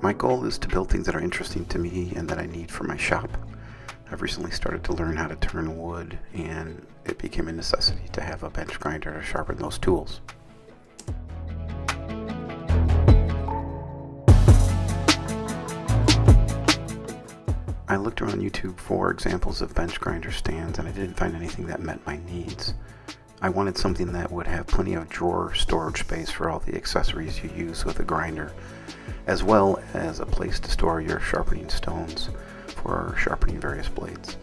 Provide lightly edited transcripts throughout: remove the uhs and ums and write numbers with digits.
My goal is to build things that are interesting to me and that I need for my shop. I've recently started to learn how to turn wood, and it became a necessity to have a bench grinder to sharpen those tools. I looked around YouTube for examples of bench grinder stands, and I didn't find anything that met my needs. I wanted something that would have plenty of drawer storage space for all the accessories you use with a grinder, as well as a place to store your sharpening stones for sharpening various blades.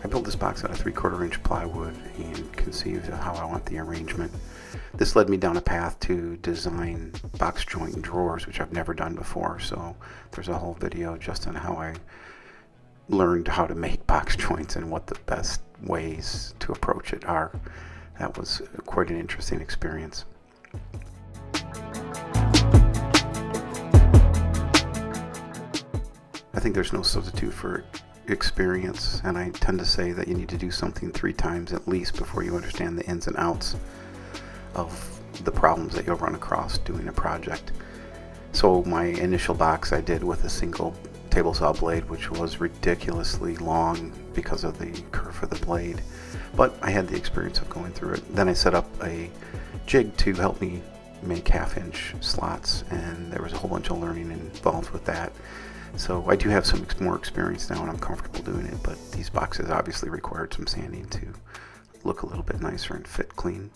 I built this box out of 3/4 inch plywood and conceived of how I want the arrangement. This led me down a path to design box joint drawers, which I've never done before, so there's a whole video just on how I learned how to make box joints and what the best ways to approach it are. That was quite an interesting experience. I think there's no substitute for experience, and I tend to say that you need to do something 3 times at least before you understand the ins and outs of the problems that you'll run across doing a project. So my initial box I did with a single table saw blade, which was ridiculously long because of the curve of the blade, but I had the experience of going through it. Then I set up a jig to help me make 1/2-inch slots, and there was a whole bunch of learning involved with that. So I do have some more experience now and I'm comfortable doing it, but these boxes obviously required some sanding to look a little bit nicer and fit clean.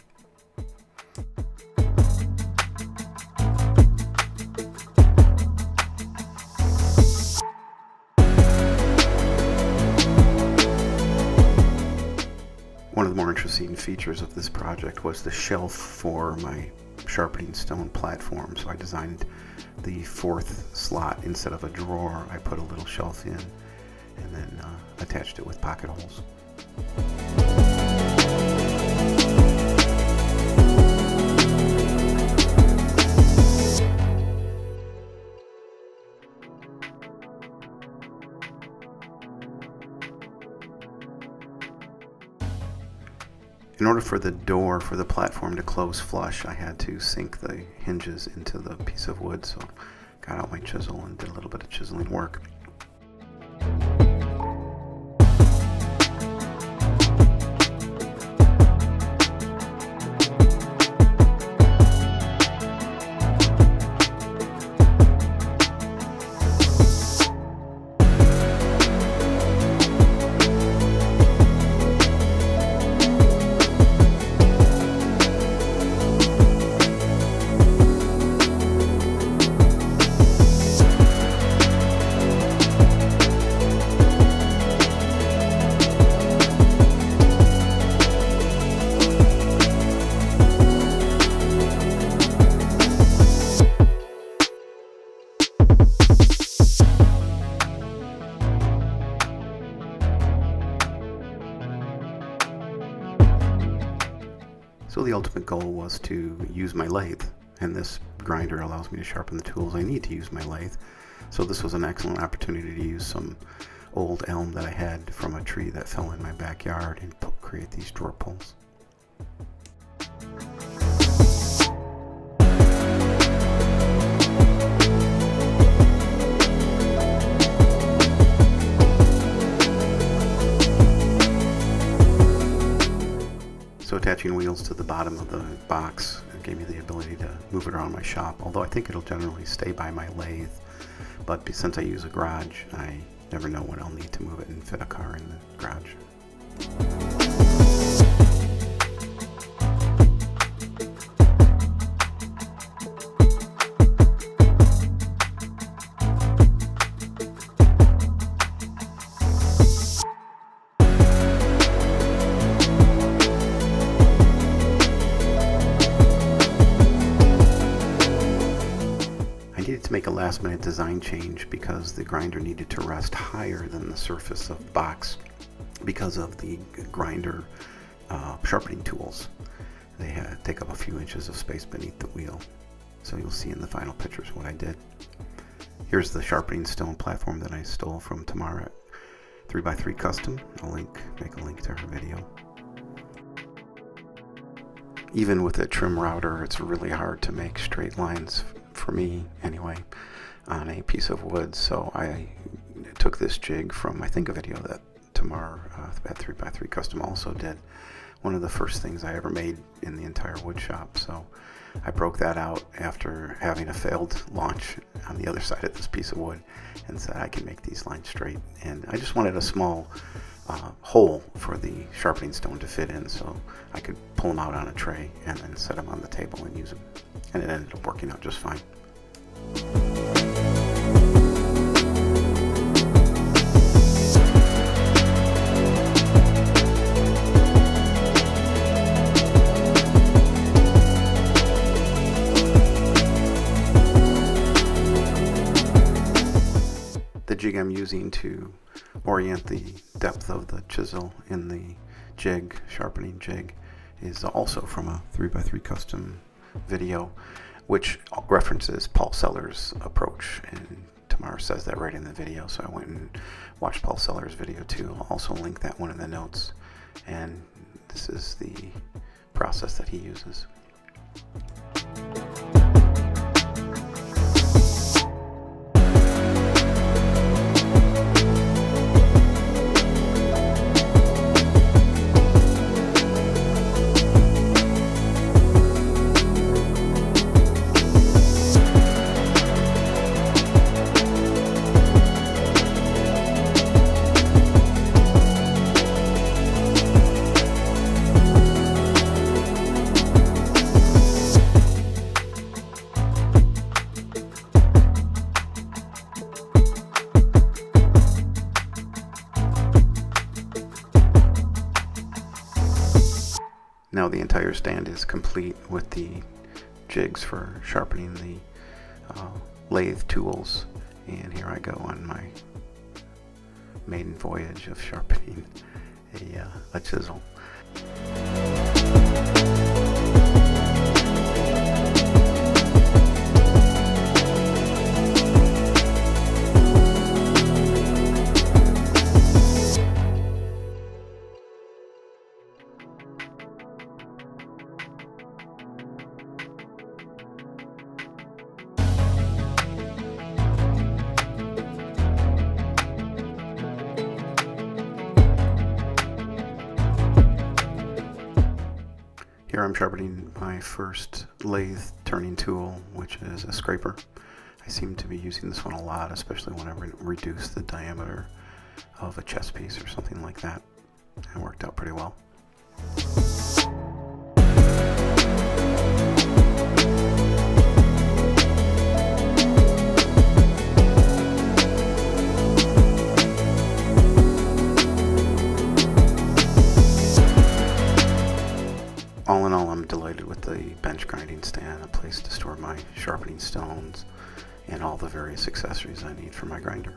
One of the more interesting features of this project was the shelf for my sharpening stone platform. So I designed the 4th slot. Instead of a drawer, I put a little shelf in and then attached it with pocket holes. In order for the door for the platform to close flush, I had to sink the hinges into the piece of wood, so got out my chisel and did a little bit of chiseling work. So the ultimate goal was to use my lathe, and this grinder allows me to sharpen the tools I need to use my lathe. So this was an excellent opportunity to use some old elm that I had from a tree that fell in my backyard and create these drawer pulls. So attaching wheels to the bottom of the box gave me the ability to move it around my shop, although I think it'll generally stay by my lathe. But since I use a garage, I never know when I'll need to move it and fit a car in the garage. To make a last minute design change because the grinder needed to rest higher than the surface of the box because of the grinder sharpening tools. They take up a few inches of space beneath the wheel. So you'll see in the final pictures what I did. Here's the sharpening stone platform that I stole from Tamara at 3x3 Custom. I'll make a link to her video. Even with a trim router, it's really hard to make straight lines, for me anyway, on a piece of wood. So I took this jig from, I think, a video that Tamar at 3x3 Custom also did. One of the first things I ever made in the entire wood shop. So I broke that out after having a failed launch on the other side of this piece of wood and said I can make these lines straight. And I just wanted a small hole for the sharpening stone to fit in so I could pull them out on a tray and then set them on the table and use them. And it ended up working out just fine. The jig I'm using to orient the depth of the chisel in the jig, sharpening jig, is also from a 3x3 Custom video, which references Paul Sellers' approach, and Tamara says that right in the video, so I went and watched Paul Sellers' video too. I'll also link that one in the notes, and this is the process that he uses. Now the entire stand is complete with the jigs for sharpening the lathe tools, and here I go on my maiden voyage of sharpening a chisel. Here I'm sharpening my first lathe turning tool, which is a scraper. I seem to be using this one a lot, especially when I reduce the diameter of a chess piece or something like that. It worked out pretty well. All in all, I'm delighted with the bench grinding stand, a place to store my sharpening stones, and all the various accessories I need for my grinder.